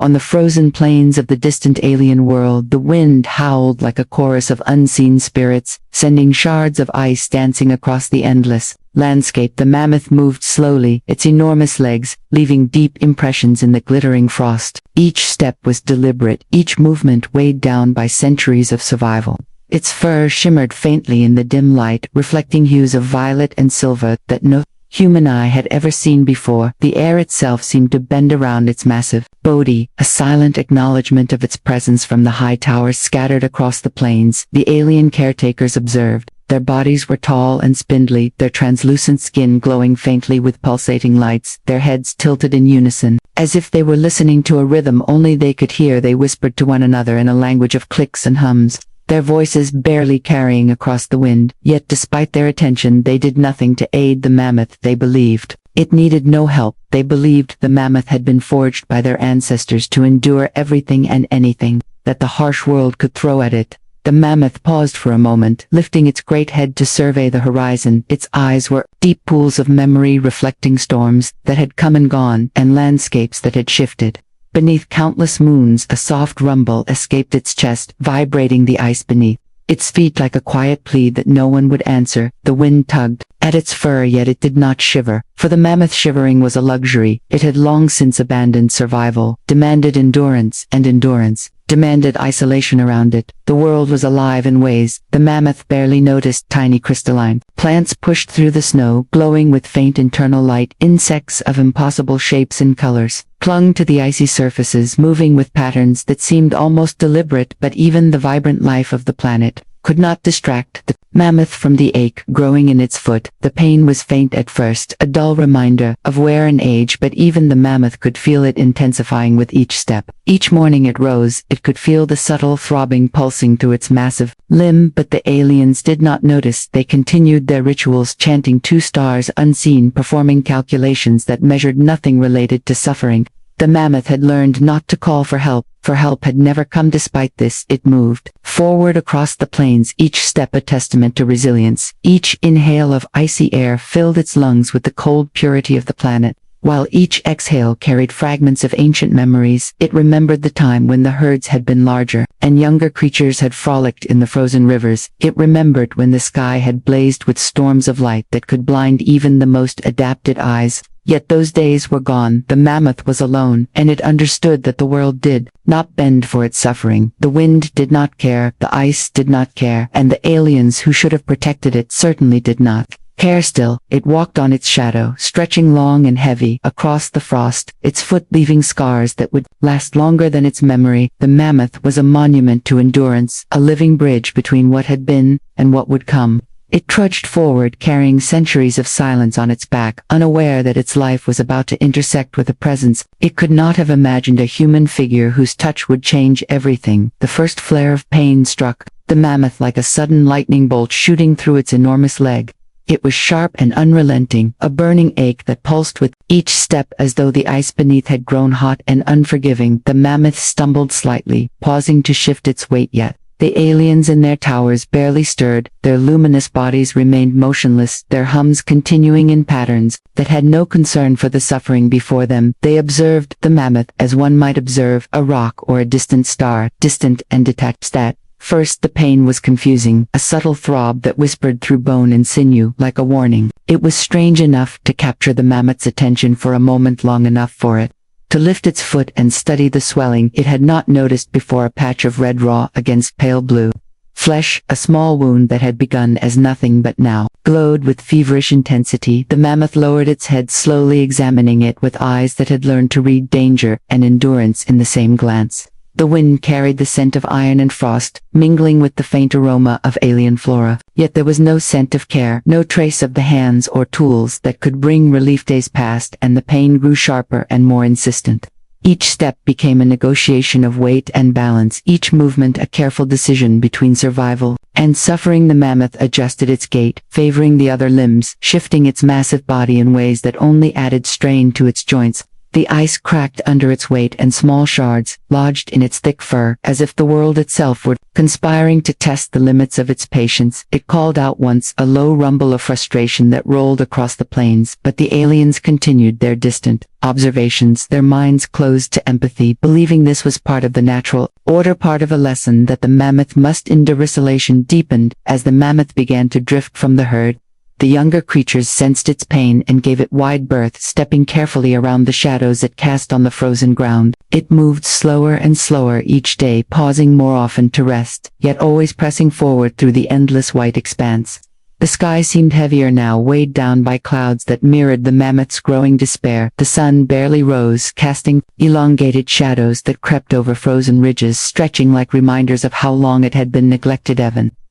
On the frozen plains of the distant alien world, the wind howled like a chorus of unseen spirits, sending shards of ice dancing across the endless landscape. The mammoth moved slowly, its enormous legs leaving deep impressions in the glittering frost. Each step was deliberate, each movement weighed down by centuries of survival. Its fur shimmered faintly in the dim light, reflecting hues of violet and silver that no human eye had ever seen before. The air itself seemed to bend around its massive body, a silent acknowledgement of its presence from the high towers scattered across the plains. The alien caretakers observed. Their bodies were tall and spindly, their translucent skin glowing faintly with pulsating lights, their heads tilted in unison. As if they were listening to a rhythm only they could hear, they whispered to one another in a language of clicks and hums, their voices barely carrying across the wind. Yet despite their attention, they did nothing to aid the mammoth. They believed it needed no help. They believed the mammoth had been forged by their ancestors to endure everything and anything that the harsh world could throw at it. The mammoth paused for a moment, lifting its great head to survey the horizon. Its eyes were deep pools of memory, reflecting storms that had come and gone, and landscapes that had shifted. Beneath countless moons, a soft rumble escaped its chest, vibrating the ice beneath its feet like a quiet plea that no one would answer. The wind tugged at its fur, yet it did not shiver. For the mammoth, shivering was a luxury. It had long since abandoned survival, demanded endurance, and endurance demanded isolation around it. The world was alive in ways the mammoth barely noticed. Tiny crystalline plants pushed through the snow, glowing with faint internal light. Insects of impossible shapes and colors clung to the icy surfaces, moving with patterns that seemed almost deliberate. But even the vibrant life of the planet could not distract the mammoth from the ache growing in its foot. The pain was faint at first, a dull reminder of wear and age, but even the mammoth could feel it intensifying with each step. Each morning it rose, it could feel the subtle throbbing pulsing through its massive limb, but the aliens did not notice. They continued their rituals, chanting two stars unseen, performing calculations that measured nothing related to suffering. The mammoth had learned not to call for help had never come. Despite this, it moved forward across the plains, each step a testament to resilience. Each inhale of icy air filled its lungs with the cold purity of the planet, while each exhale carried fragments of ancient memories. It remembered the time when the herds had been larger, and younger creatures had frolicked in the frozen rivers. It remembered when the sky had blazed with storms of light that could blind even the most adapted eyes. Yet those days were gone. The mammoth was alone, and it understood that the world did not bend for its suffering. The wind did not care, the ice did not care, and the aliens who should have protected it certainly did not care. Still, it walked on its shadow, stretching long and heavy across the frost, its foot leaving scars that would last longer than its memory. The mammoth was a monument to endurance, a living bridge between what had been and what would come. It trudged forward, carrying centuries of silence on its back, unaware that its life was about to intersect with a presence it could not have imagined, a human figure whose touch would change everything. The first flare of pain struck the mammoth like a sudden lightning bolt shooting through its enormous leg. It was sharp and unrelenting, a burning ache that pulsed with each step as though the ice beneath had grown hot and unforgiving. The mammoth stumbled slightly, pausing to shift its weight, yet the aliens in their towers barely stirred. Their luminous bodies remained motionless, their hums continuing in patterns that had no concern for the suffering before them. They observed the mammoth as one might observe a rock or a distant star, distant and detached. At first the pain was confusing, a subtle throb that whispered through bone and sinew like a warning. It was strange enough to capture the mammoth's attention for a moment, long enough for it to lift its foot and study the swelling it had not noticed before, a patch of red raw against pale blue flesh, a small wound that had begun as nothing but now glowed with feverish intensity. The mammoth lowered its head, slowly examining it with eyes that had learned to read danger and endurance in the same glance. The wind carried the scent of iron and frost, mingling with the faint aroma of alien flora. Yet there was no scent of care, no trace of the hands or tools that could bring relief. Days passed, and the pain grew sharper and more insistent. Each step became a negotiation of weight and balance, each movement a careful decision between survival and suffering. The mammoth adjusted its gait, favoring the other limbs, shifting its massive body in ways that only added strain to its joints. The ice cracked under its weight and small shards lodged in its thick fur, as if the world itself were conspiring to test the limits of its patience. It called out once, a low rumble of frustration that rolled across the plains, but the aliens continued their distant observations, their minds closed to empathy, believing this was part of the natural order, part of a lesson that the mammoth must endure. Isolation deepened as the mammoth began to drift from the herd. The younger creatures sensed its pain and gave it wide berth, stepping carefully around the shadows it cast on the frozen ground. It moved slower and slower each day, pausing more often to rest, yet always pressing forward through the endless white expanse. The sky seemed heavier now, weighed down by clouds that mirrored the mammoth's growing despair. The sun barely rose, casting elongated shadows that crept over frozen ridges, stretching like reminders of how long it had been neglected.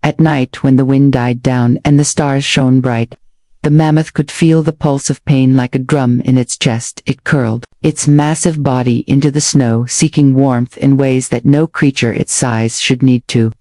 At night, when the wind died down and the stars shone bright, the mammoth could feel the pulse of pain like a drum in its chest. It curled its massive body into the snow, seeking warmth in ways that no creature its size should need to.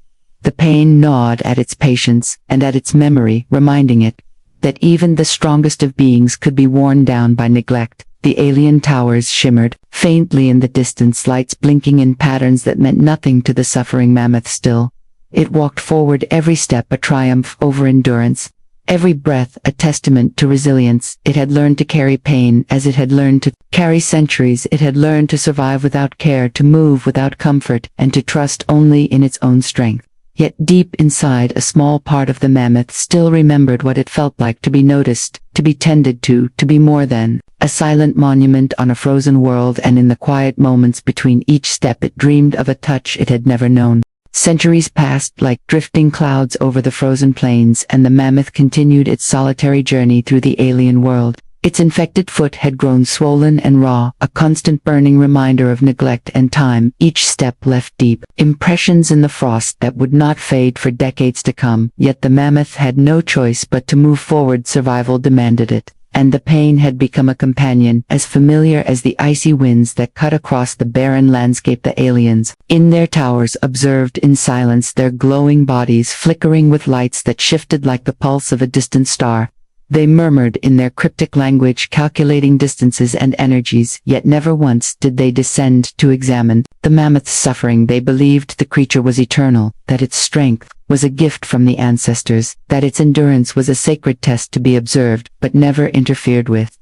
The pain gnawed at its patience and at its memory, reminding it that even the strongest of beings could be worn down by neglect. The alien towers shimmered faintly in the distance, lights blinking in patterns that meant nothing to the suffering mammoth. Still, it walked forward, every step a triumph over endurance, every breath a testament to resilience. It had learned to carry pain as it had learned to carry centuries. It had learned to survive without care, to move without comfort, and to trust only in its own strength. Yet deep inside, a small part of the mammoth still remembered what it felt like to be noticed, to be tended to be more than a silent monument on a frozen world. And in the quiet moments between each step, it dreamed of a touch it had never known. Centuries passed like drifting clouds over the frozen plains, and the mammoth continued its solitary journey through the alien world. Its infected foot had grown swollen and raw, a constant burning reminder of neglect and time. Each step left deep impressions in the frost that would not fade for decades to come. Yet the mammoth had no choice but to move forward. Survival demanded it. And the pain had become a companion, as familiar as the icy winds that cut across the barren landscape. The aliens, in their towers, observed in silence, their glowing bodies flickering with lights that shifted like the pulse of a distant star. They murmured in their cryptic language, calculating distances and energies, yet never once did they descend to examine the mammoth's suffering. They believed the creature was eternal, that its strength was a gift from the ancestors, that its endurance was a sacred test to be observed, but never interfered with.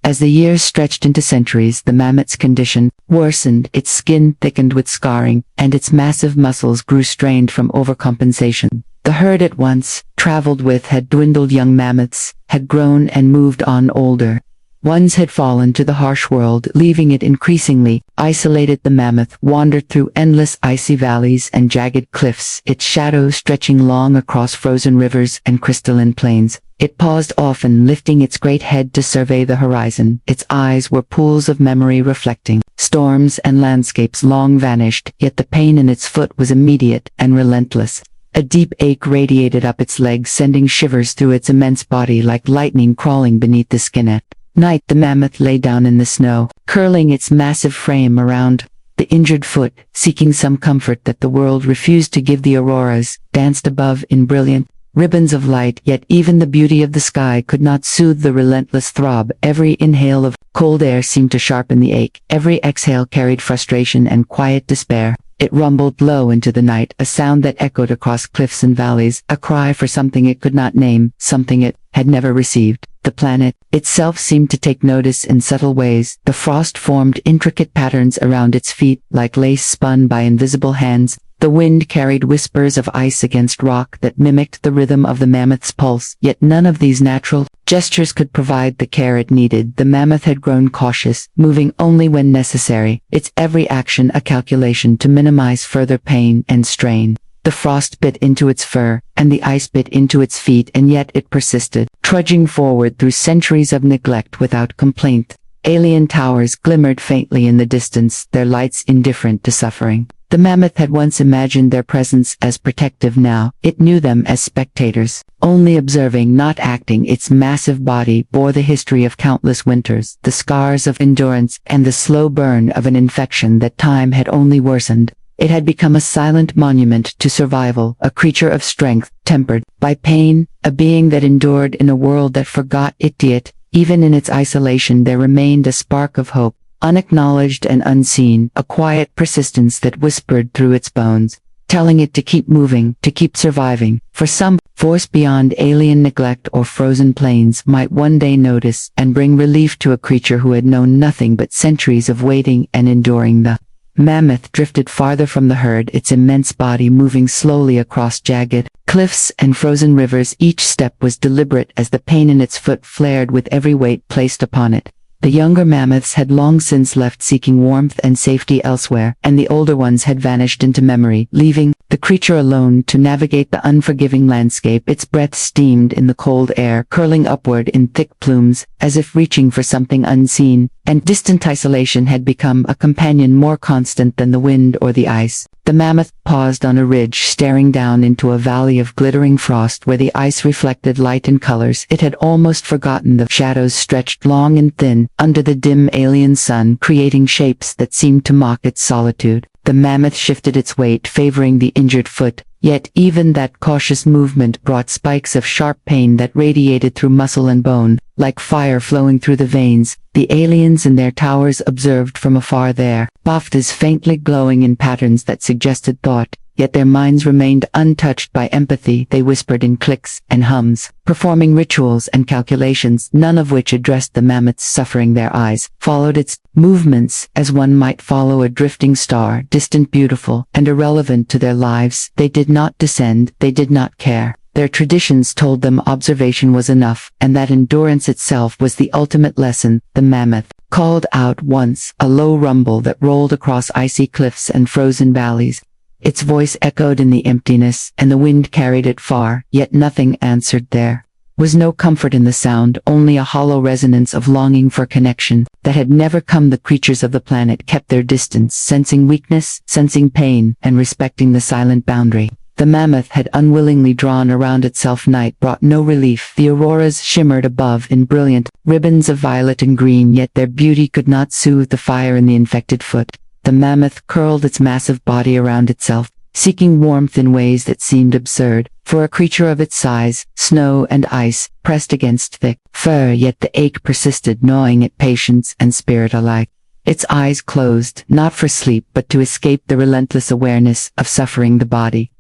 As the years stretched into centuries, the mammoth's condition worsened, its skin thickened with scarring, and its massive muscles grew strained from overcompensation. The herd it once traveled with had dwindled. Young mammoths had grown and moved on. Older ones had fallen to the harsh world, leaving it increasingly isolated. The mammoth wandered through endless icy valleys and jagged cliffs, its shadow stretching long across frozen rivers and crystalline plains. It paused often, lifting its great head to survey the horizon. Its eyes were pools of memory, reflecting storms and landscapes long vanished, yet the pain in its foot was immediate and relentless. A deep ache radiated up its legs, sending shivers through its immense body like lightning crawling beneath the skin. At night, the mammoth lay down in the snow, curling its massive frame around the injured foot, seeking some comfort that the world refused to give. The auroras danced above in brilliant ribbons of light, yet even the beauty of the sky could not soothe the relentless throb. Every inhale of cold air seemed to sharpen the ache. Every exhale carried frustration and quiet despair. It rumbled low into the night, a sound that echoed across cliffs and valleys, a cry for something it could not name, something it had never received. The planet itself seemed to take notice in subtle ways. The frost formed intricate patterns around its feet, like lace spun by invisible hands. The wind carried whispers of ice against rock that mimicked the rhythm of the mammoth's pulse. Yet none of these natural gestures could provide the care it needed. The mammoth had grown cautious, moving only when necessary, its every action a calculation to minimize further pain and strain. The frost bit into its fur, and the ice bit into its feet, and yet it persisted, trudging forward through centuries of neglect without complaint. Alien towers glimmered faintly in the distance, their lights indifferent to suffering. The mammoth had once imagined their presence as protective. Now it knew them as spectators, only observing, not acting. Its massive body bore the history of countless winters, the scars of endurance, and the slow burn of an infection that time had only worsened. It had become a silent monument to survival, a creature of strength, tempered by pain, a being that endured in a world that forgot it. Yet, even in its isolation, there remained a spark of hope. unacknowledged and unseen, a quiet persistence that whispered through its bones, telling it to keep moving, to keep surviving. For some, force beyond alien neglect or frozen plains might one day notice and bring relief to a creature who had known nothing but centuries of waiting and enduring. The mammoth drifted farther from the herd, its immense body moving slowly across jagged cliffs and frozen rivers. Each step was deliberate as the pain in its foot flared with every weight placed upon it. The younger mammoths had long since left, seeking warmth and safety elsewhere, and the older ones had vanished into memory, leaving the creature alone to navigate the unforgiving landscape. Its breath steamed in the cold air, curling upward in thick plumes, as if reaching for something unseen, and distant isolation had become a companion more constant than the wind or the ice. The mammoth paused on a ridge, staring down into a valley of glittering frost where the ice reflected light and colors. It had almost forgotten the shadows stretched long and thin under the dim alien sun, creating shapes that seemed to mock its solitude. The mammoth shifted its weight, favoring the injured foot, yet even that cautious movement brought spikes of sharp pain that radiated through muscle and bone, like fire flowing through the veins. The aliens in their towers observed from afar, their baftas faintly glowing in patterns that suggested thought, yet their minds remained untouched by empathy. They whispered in clicks and hums, performing rituals and calculations, none of which addressed the mammoth's suffering. Their eyes followed its movements as one might follow a drifting star, distant, beautiful, and irrelevant to their lives. They did not descend, they did not care. Their traditions told them observation was enough, and that endurance itself was the ultimate lesson. The mammoth called out once, a low rumble that rolled across icy cliffs and frozen valleys. Its voice echoed in the emptiness, and the wind carried it far, yet nothing answered. There was no comfort in the sound, only a hollow resonance of longing for connection that had never come. The creatures of the planet kept their distance, sensing weakness, sensing pain, and respecting the silent boundary the mammoth had unwillingly drawn around itself. Night brought no relief. The auroras shimmered above in brilliant ribbons of violet and green, yet their beauty could not soothe the fire in the infected foot. The mammoth curled its massive body around itself, seeking warmth in ways that seemed absurd for a creature of its size. Snow and ice pressed against thick fur, yet the ache persisted, gnawing at patience and spirit alike. Its eyes closed, not for sleep but to escape the relentless awareness of suffering. The body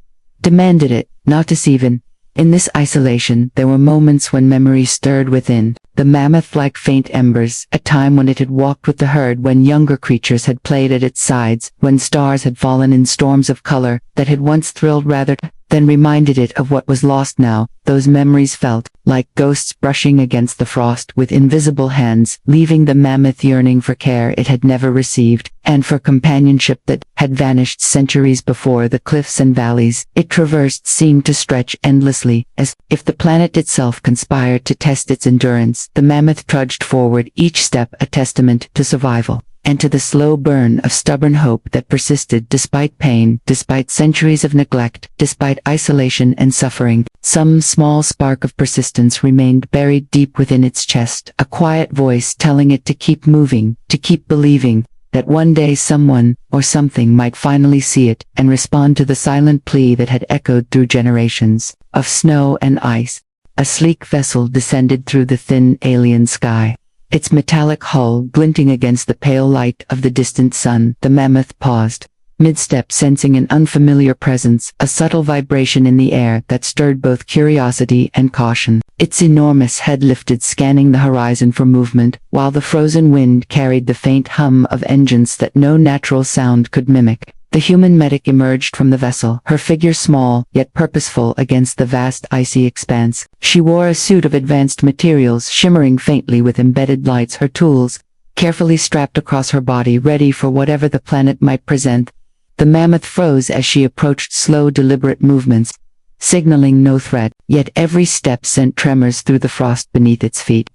demanded it, not deceiving. In this isolation, there were moments when memory stirred within, the mammoth-like faint embers, a time when it had walked with the herd, when younger creatures had played at its sides, when stars had fallen in storms of color that had once thrilled rather than reminded it of what was lost now. Those memories felt like ghosts brushing against the frost with invisible hands, leaving the mammoth yearning for care it had never received, and for companionship that had vanished centuries before. The cliffs and valleys it traversed seemed to stretch endlessly, as if the planet itself conspired to test its endurance. The mammoth trudged forward, each step a testament to survival, and to the slow burn of stubborn hope that persisted despite pain, despite centuries of neglect, despite isolation and suffering. Some small spark of persistence remained buried deep within its chest, a quiet voice telling it to keep moving, to keep believing, that one day someone or something might finally see it and respond to the silent plea that had echoed through generations of snow and ice. A sleek vessel descended through the thin alien sky, its metallic hull glinting against the pale light of the distant sun. The mammoth paused, mid-step, sensing an unfamiliar presence, a subtle vibration in the air that stirred both curiosity and caution. Its enormous head lifted, scanning the horizon for movement, while the frozen wind carried the faint hum of engines that no natural sound could mimic. The human medic emerged from the vessel, her figure small yet purposeful against the vast icy expanse. She wore a suit of advanced materials, shimmering faintly with embedded lights, her tools carefully strapped across her body, ready for whatever the planet might present. The mammoth froze as she approached, slow, deliberate movements, signaling no threat, yet every step sent tremors through the frost beneath its feet.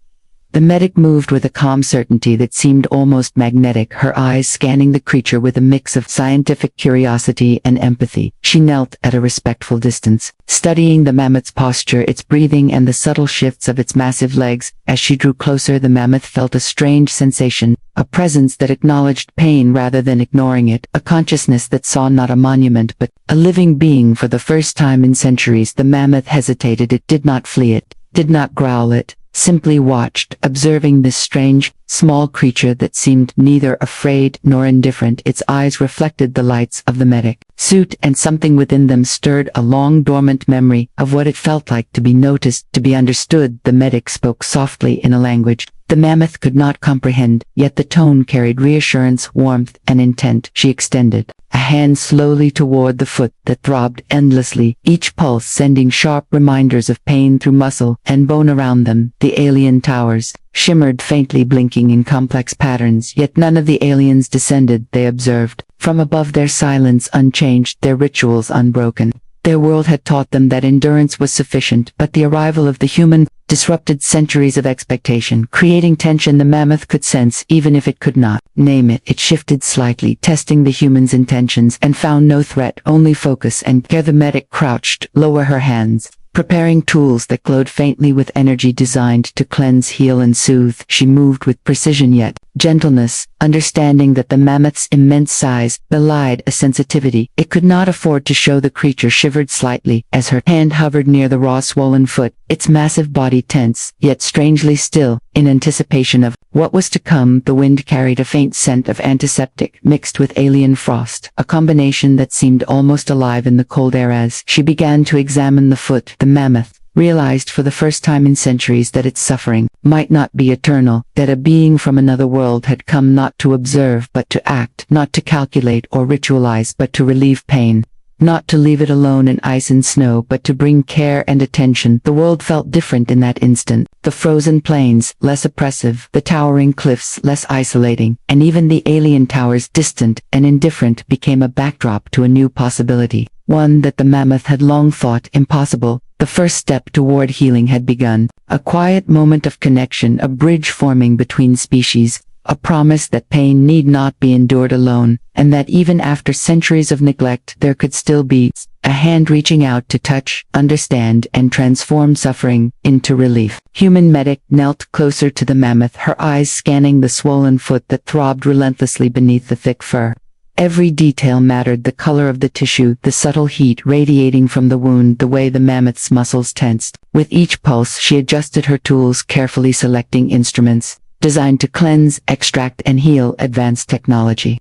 The medic moved with a calm certainty that seemed almost magnetic, her eyes scanning the creature with a mix of scientific curiosity and empathy. She knelt at a respectful distance, studying the mammoth's posture, its breathing, and the subtle shifts of its massive legs. As she drew closer, the mammoth felt a strange sensation, a presence that acknowledged pain rather than ignoring it, a consciousness that saw not a monument but a living being. For the first time in centuries, the mammoth hesitated. It did not flee, it did not growl, it simply watched, observing this strange, small creature that seemed neither afraid nor indifferent. Its eyes reflected the lights of the medic suit, and something within them stirred a long-dormant memory of what it felt like to be noticed, to be understood. The medic spoke softly in a language the mammoth could not comprehend, yet the tone carried reassurance, warmth, and intent. She extended a hand slowly toward the foot that throbbed endlessly, each pulse sending sharp reminders of pain through muscle and bone around them. The alien towers shimmered faintly, blinking in complex patterns, yet none of the aliens descended. They observed from above, their silence unchanged, their rituals unbroken. Their world had taught them that endurance was sufficient, but the arrival of the human disrupted centuries of expectation, creating tension the mammoth could sense even if it could not name it. It shifted slightly, testing the human's intentions, and found no threat, only focus and care. The medic crouched lower, her hands preparing tools that glowed faintly with energy designed to cleanse, heal, and soothe. She moved with precision yet gentleness, understanding that the mammoth's immense size belied a sensitivity it could not afford to show. The creature shivered slightly as her hand hovered near the raw, swollen foot, its massive body tense, yet strangely still, in anticipation of what was to come. The wind carried a faint scent of antiseptic mixed with alien frost, a combination that seemed almost alive in the cold air. As she began to examine the foot, the mammoth realized for the first time in centuries that its suffering might not be eternal, that a being from another world had come not to observe but to act, not to calculate or ritualize but to relieve pain, not to leave it alone in ice and snow but to bring care and attention. The world felt different in that instant, the frozen plains less oppressive, the towering cliffs less isolating, and even the alien towers distant and indifferent became a backdrop to a new possibility, one that the mammoth had long thought impossible. The first step toward healing had begun, a quiet moment of connection, a bridge forming between species, a promise that pain need not be endured alone, and that even after centuries of neglect there could still be a hand reaching out to touch, understand, and transform suffering into relief. Human medic knelt closer to the mammoth, her eyes scanning the swollen foot that throbbed relentlessly beneath the thick fur. Every detail mattered: the color of the tissue, the subtle heat radiating from the wound, the way the mammoth's muscles tensed. With each pulse she adjusted her tools, carefully selecting instruments designed to cleanse, extract, and heal. Advanced technology,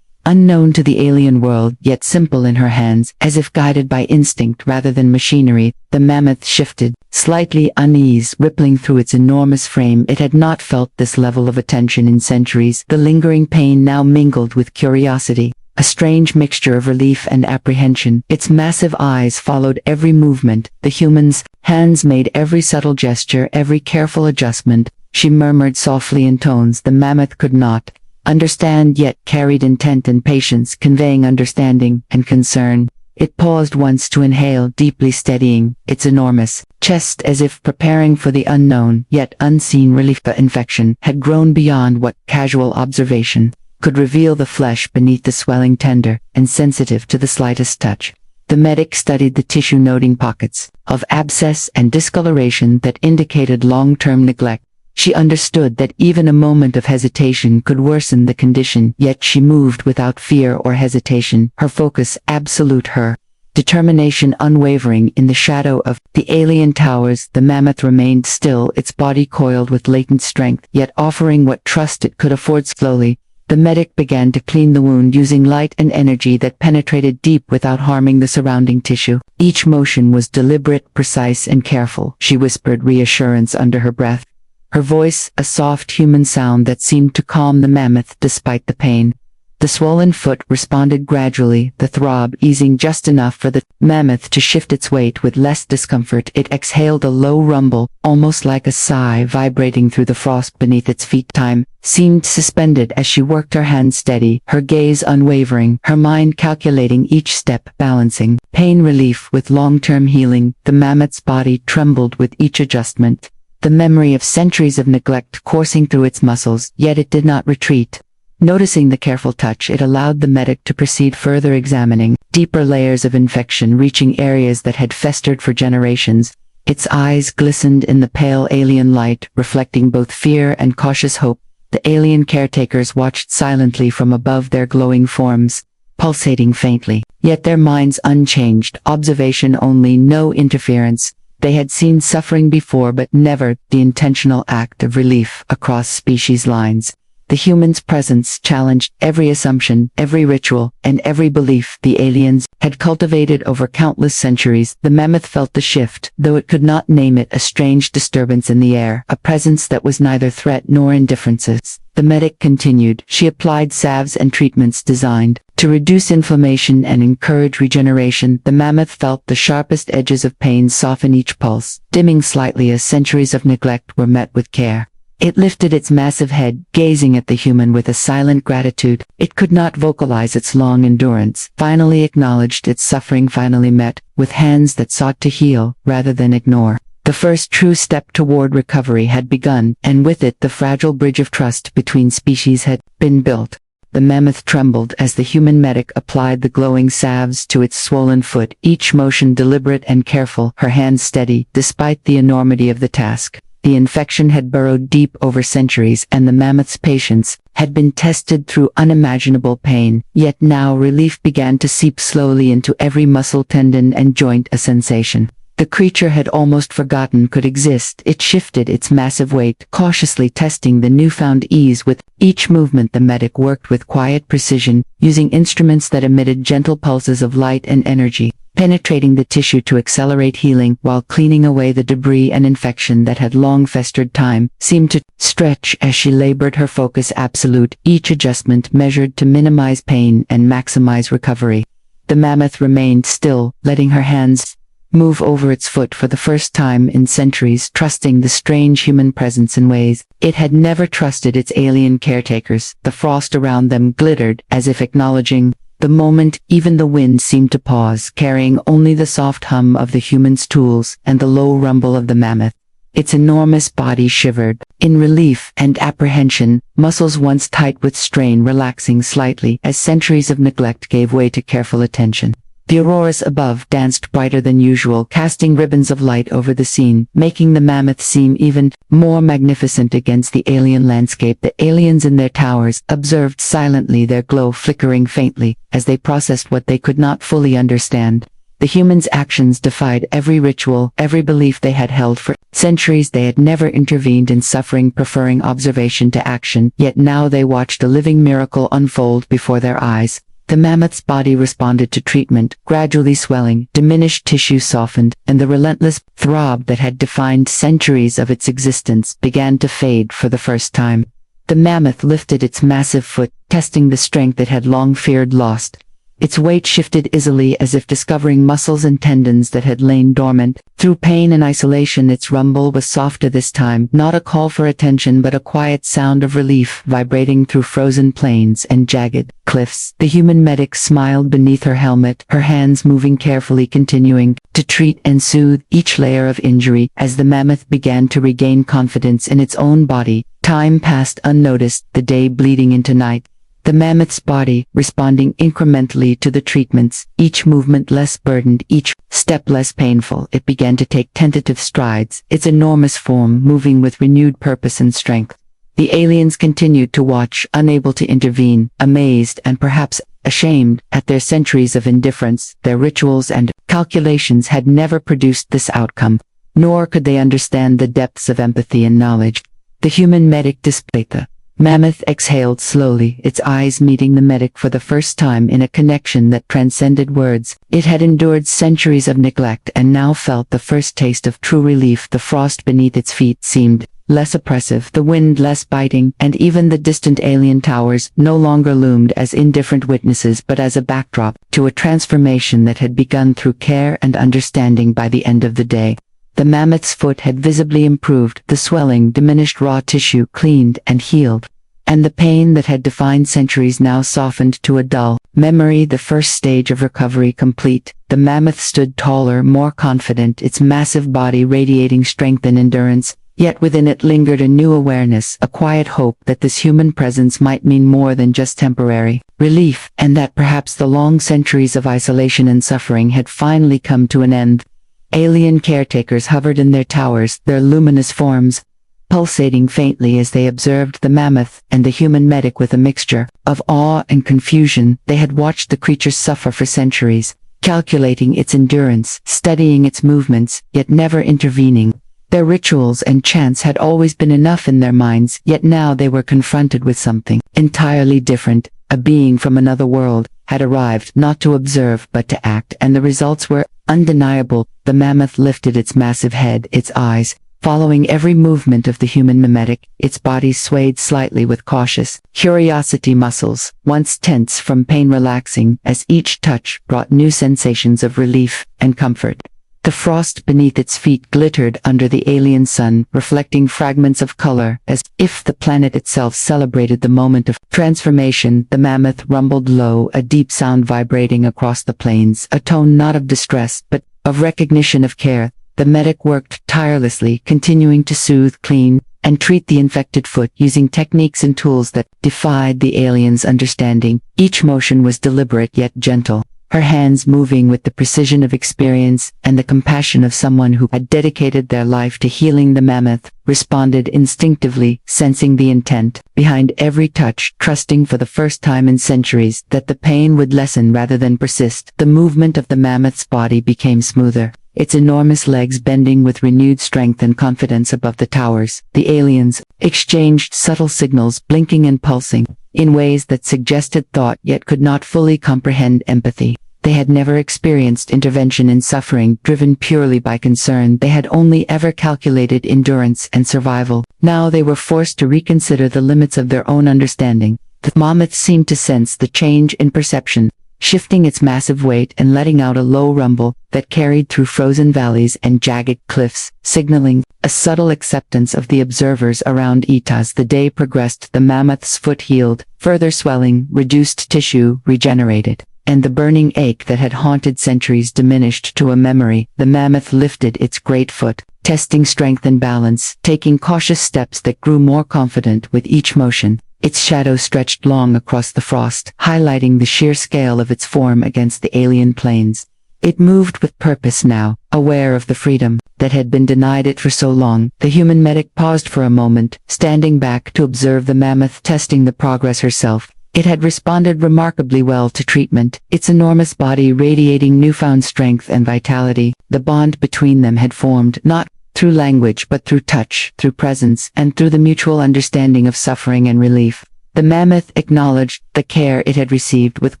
unknown to the alien world, yet simple in her hands, as if guided by instinct rather than machinery. The mammoth shifted, slightly unease rippling through its enormous frame. It had not felt this level of attention in centuries. The lingering pain now mingled with curiosity, a strange mixture of relief and apprehension. Its massive eyes followed every movement. The human's hands made every subtle gesture, every careful adjustment. She murmured softly in tones the mammoth could not understand, yet carried intent and patience, conveying understanding and concern. It paused once to inhale deeply, steadying its enormous chest as if preparing for the unknown, yet unseen relief. The infection had grown beyond what casual observation could reveal, the flesh beneath the swelling tender and sensitive to the slightest touch. The medic studied the tissue, noting pockets of abscess and discoloration that indicated long-term neglect. She understood that even a moment of hesitation could worsen the condition, yet she moved without fear or hesitation, her focus absolute, her determination unwavering. In the shadow of the alien towers, the mammoth remained still, its body coiled with latent strength, yet offering what trust it could afford. Slowly, the medic began to clean the wound, using light and energy that penetrated deep without harming the surrounding tissue. Each motion was deliberate, precise, and careful. She whispered reassurance under her breath, her voice a soft human sound that seemed to calm the mammoth despite the pain. The swollen foot responded gradually, the throb easing just enough for the mammoth to shift its weight with less discomfort. It exhaled a low rumble, almost like a sigh vibrating through the frost beneath its feet. Time seemed suspended as she worked, her hands steady, her gaze unwavering, her mind calculating each step, balancing pain relief with long-term healing. The mammoth's body trembled with each adjustment, the memory of centuries of neglect coursing through its muscles, yet it did not retreat. Noticing the careful touch, it allowed the medic to proceed further, examining deeper layers of infection reaching areas that had festered for generations. Its eyes glistened in the pale alien light, reflecting both fear and cautious hope. The alien caretakers watched silently from above, their glowing forms pulsating faintly, yet their minds unchanged, observation only, no interference. They had seen suffering before, but never the intentional act of relief across species lines. The human's presence challenged every assumption, every ritual, and every belief the aliens had cultivated over countless centuries. The mammoth felt the shift, though it could not name it, a strange disturbance in the air, a presence that was neither threat nor indifference. The medic continued. She applied salves and treatments designed to reduce inflammation and encourage regeneration. The mammoth felt the sharpest edges of pain soften each pulse, dimming slightly as centuries of neglect were met with care. It lifted its massive head, gazing at the human with a silent gratitude. It could not vocalize its long endurance, finally acknowledged its suffering, finally met, with hands that sought to heal, rather than ignore. The first true step toward recovery had begun, and with it the fragile bridge of trust between species had been built. The mammoth trembled as the human medic applied the glowing salves to its swollen foot, each motion deliberate and careful, her hands steady, despite the enormity of the task. The infection had burrowed deep over centuries, and the mammoth's patience had been tested through unimaginable pain. Yet now relief began to seep slowly into every muscle, tendon, and joint, a sensation the creature had almost forgotten could exist. It shifted its massive weight, cautiously testing the newfound ease. With each movement the medic worked with quiet precision, using instruments that emitted gentle pulses of light and energy, penetrating the tissue to accelerate healing, while cleaning away the debris and infection that had long festered. Time seemed to stretch as she labored, her focus absolute, each adjustment measured to minimize pain and maximize recovery. The mammoth remained still, letting her hands move over its foot for the first time in centuries, trusting the strange human presence in ways it had never trusted its alien caretakers. The frost around them glittered, as if acknowledging the moment. Even the wind seemed to pause, carrying only the soft hum of the human's tools and the low rumble of the mammoth. Its enormous body shivered, in relief and apprehension, muscles once tight with strain relaxing slightly as centuries of neglect gave way to careful attention. The auroras above danced brighter than usual, casting ribbons of light over the scene, making the mammoth seem even more magnificent against the alien landscape. The aliens in their towers observed silently, their glow flickering faintly, as they processed what they could not fully understand. The humans' actions defied every ritual, every belief they had held for centuries. They had never intervened in suffering, preferring observation to action, yet now they watched a living miracle unfold before their eyes. The mammoth's body responded to treatment, gradually swelling, diminished tissue softened, and the relentless throb that had defined centuries of its existence began to fade for the first time. The mammoth lifted its massive foot, testing the strength it had long feared lost. Its weight shifted easily, as if discovering muscles and tendons that had lain dormant. Through pain and isolation its rumble was softer this time, not a call for attention but a quiet sound of relief vibrating through frozen plains and jagged cliffs. The human medic smiled beneath her helmet, her hands moving carefully, continuing to treat and soothe each layer of injury. As the mammoth began to regain confidence in its own body, time passed unnoticed, the day bleeding into night. The mammoth's body responding incrementally to the treatments, each movement less burdened, each step less painful. It began to take tentative strides, its enormous form moving with renewed purpose and strength. The aliens continued to watch, unable to intervene, amazed and perhaps ashamed at their centuries of indifference. Their rituals and calculations had never produced this outcome, nor could they understand the depths of empathy and knowledge the human medic displayed. The mammoth exhaled slowly, its eyes meeting the medic for the first time in a connection that transcended words. It had endured centuries of neglect and now felt the first taste of true relief. The frost beneath its feet seemed less oppressive, the wind less biting, and even the distant alien towers no longer loomed as indifferent witnesses but as a backdrop to a transformation that had begun through care and understanding. By the end of the day, the mammoth's foot had visibly improved, the swelling diminished, raw tissue cleaned and healed, and the pain that had defined centuries now softened to a dull memory. The first stage of recovery complete, the mammoth stood taller, more confident, its massive body radiating strength and endurance. Yet within it lingered a new awareness, a quiet hope that this human presence might mean more than just temporary relief, and that perhaps the long centuries of isolation and suffering had finally come to an end. Alien caretakers hovered in their towers, their luminous forms pulsating faintly as they observed the mammoth and the human medic with a mixture of awe and confusion. They had watched the creatures suffer for centuries, calculating its endurance, studying its movements, yet never intervening. Their rituals and chants had always been enough in their minds, yet now they were confronted with something entirely different. A being from another world had arrived, not to observe but to act, and the results were undeniable. The mammoth lifted its massive head, its eyes following every movement of the human mimetic. Its body swayed slightly with cautious curiosity, muscles, once tense from pain, relaxing as each touch brought new sensations of relief and comfort. The frost beneath its feet glittered under the alien sun, reflecting fragments of color, as if the planet itself celebrated the moment of transformation. The mammoth rumbled low, a deep sound vibrating across the plains, a tone not of distress, but of recognition, of care. The medic worked tirelessly, continuing to soothe, clean, and treat the infected foot, using techniques and tools that defied the alien's understanding. Each motion was deliberate yet gentle, her hands moving with the precision of experience and the compassion of someone who had dedicated their life to healing. The mammoth responded instinctively, sensing the intent behind every touch, trusting for the first time in centuries that the pain would lessen rather than persist. The movement of the mammoth's body became smoother, its enormous legs bending with renewed strength and confidence above the towers. The aliens exchanged subtle signals, blinking and pulsing, in ways that suggested thought yet could not fully comprehend empathy. They had never experienced intervention in suffering driven purely by concern. They had only ever calculated endurance and survival. Now they were forced to reconsider the limits of their own understanding. The mammoth seemed to sense the change in perception, shifting its massive weight and letting out a low rumble that carried through frozen valleys and jagged cliffs, signaling a subtle acceptance of the observers around it. As the day progressed, the mammoth's foot healed, further swelling, reduced tissue regenerated, and the burning ache that had haunted centuries diminished to a memory. The mammoth lifted its great foot, testing strength and balance, taking cautious steps that grew more confident with each motion. Its shadow stretched long across the frost, highlighting the sheer scale of its form against the alien plains. It moved with purpose now, aware of the freedom that had been denied it for so long. The human medic paused for a moment, standing back to observe the mammoth testing the progress herself. It had responded remarkably well to treatment, its enormous body radiating newfound strength and vitality. The bond between them had formed, not through language but through touch, through presence, and through the mutual understanding of suffering and relief. The mammoth acknowledged the care it had received with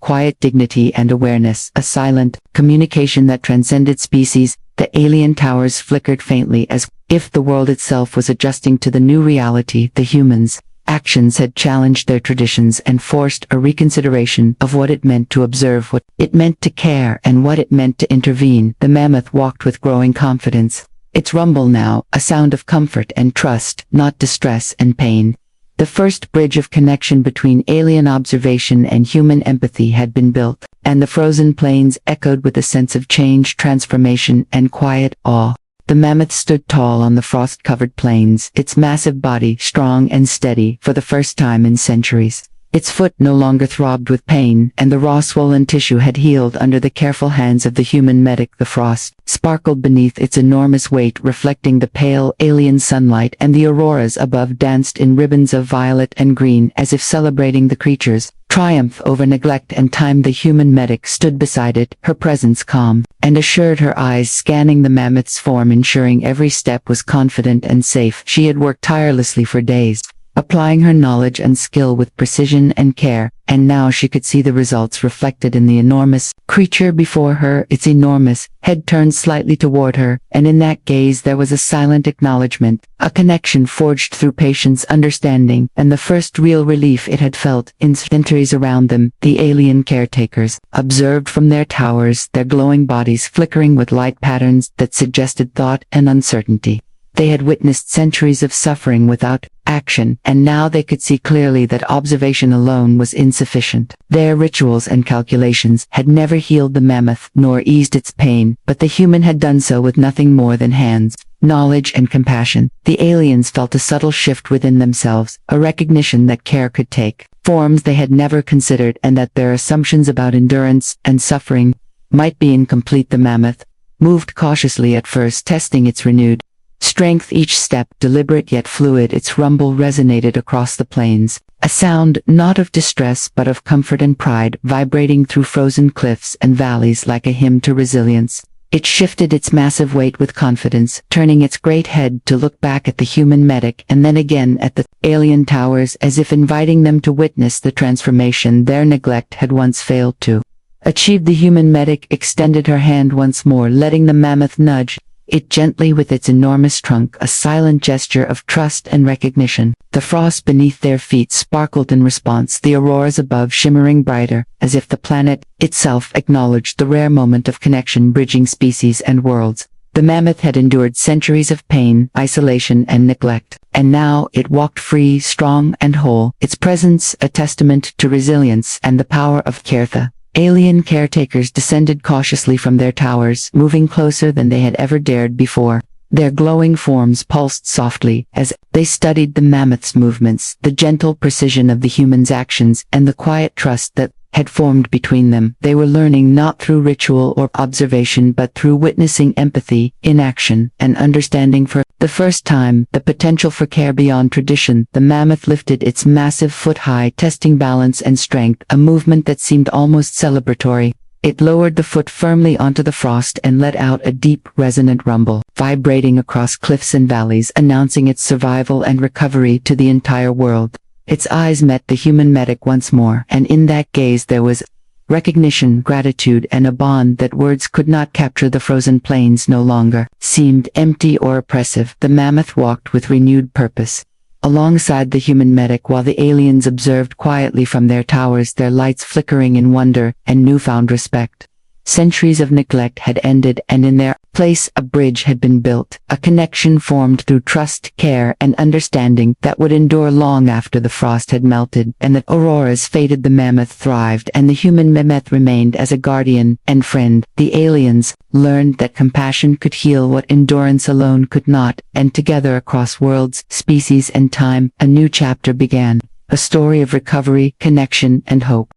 quiet dignity and awareness, a silent communication that transcended species. The alien towers flickered faintly, as if the world itself was adjusting to the new reality. The humans' actions had challenged their traditions and forced a reconsideration of what it meant to observe, what it meant to care, and what it meant to intervene. The mammoth walked with growing confidence, its rumble now a sound of comfort and trust, not distress and pain. The first bridge of connection between alien observation and human empathy had been built, and the frozen plains echoed with a sense of change, transformation, and quiet awe. The mammoth stood tall on the frost-covered plains, its massive body strong and steady for the first time in centuries. Its foot no longer throbbed with pain, and the raw swollen tissue had healed under the careful hands of the human medic. The frost sparkled beneath its enormous weight, reflecting the pale alien sunlight, and the auroras above danced in ribbons of violet and green, as if celebrating the creature's triumph over neglect and time. The human medic stood beside it, her presence calm and assured, her eyes scanning the mammoth's form, ensuring every step was confident and safe. She had worked tirelessly for days, applying her knowledge and skill with precision and care, and now she could see the results reflected in the enormous creature before her. Its enormous head turned slightly toward her, and in that gaze there was a silent acknowledgement, a connection forged through patience, understanding, and the first real relief it had felt in centuries. Around them, the alien caretakers observed from their towers, their glowing bodies flickering with light patterns that suggested thought and uncertainty. They had witnessed centuries of suffering without action, and now they could see clearly that observation alone was insufficient. Their rituals and calculations had never healed the mammoth nor eased its pain, but the human had done so with nothing more than hands, knowledge, and compassion. The aliens felt a subtle shift within themselves, a recognition that care could take forms they had never considered, and that their assumptions about endurance and suffering might be incomplete. The mammoth moved cautiously at first, testing its renewed Strength each step, deliberate yet fluid, its rumble resonated across the plains. A sound not of distress but of comfort and pride, vibrating through frozen cliffs and valleys like a hymn to resilience. It shifted its massive weight with confidence, turning its great head to look back at the human medic and then again at the alien towers, as if inviting them to witness the transformation their neglect had once failed to achieve. The human medic extended her hand once more, letting the mammoth nudge it gently with its enormous trunk, a silent gesture of trust and recognition. The frost beneath their feet sparkled in response, the auroras above shimmering brighter, as if the planet itself acknowledged the rare moment of connection bridging species and worlds. The mammoth had endured centuries of pain, isolation, and neglect, and now it walked free, strong, and whole, its presence a testament to resilience and the power of Kertha. Alien caretakers descended cautiously from their towers, moving closer than they had ever dared before. Their glowing forms pulsed softly as they studied the mammoth's movements, the gentle precision of the human's actions, and the quiet trust that had formed between them. They were learning not through ritual or observation but through witnessing, empathy in action, and understanding for the first time the potential for care beyond tradition. The mammoth lifted its massive foot high, testing balance and strength, a movement that seemed almost celebratory. It lowered the foot firmly onto the frost and let out a deep, resonant rumble, vibrating across cliffs and valleys, announcing its survival and recovery to the entire world. Its eyes met the human medic once more, and in that gaze there was recognition, gratitude, and a bond that words could not capture. The frozen plains no longer seemed empty or oppressive. The mammoth walked with renewed purpose alongside the human medic, while the aliens observed quietly from their towers, their lights flickering in wonder and newfound respect. Centuries of neglect had ended, and in their place a bridge had been built, a connection formed through trust, care, and understanding that would endure long after the frost had melted and the auroras faded. The mammoth thrived, and the human mammoth remained as a guardian and friend. The aliens learned that compassion could heal what endurance alone could not, and together across worlds, species, and time, a new chapter began. A story of recovery, connection, and hope.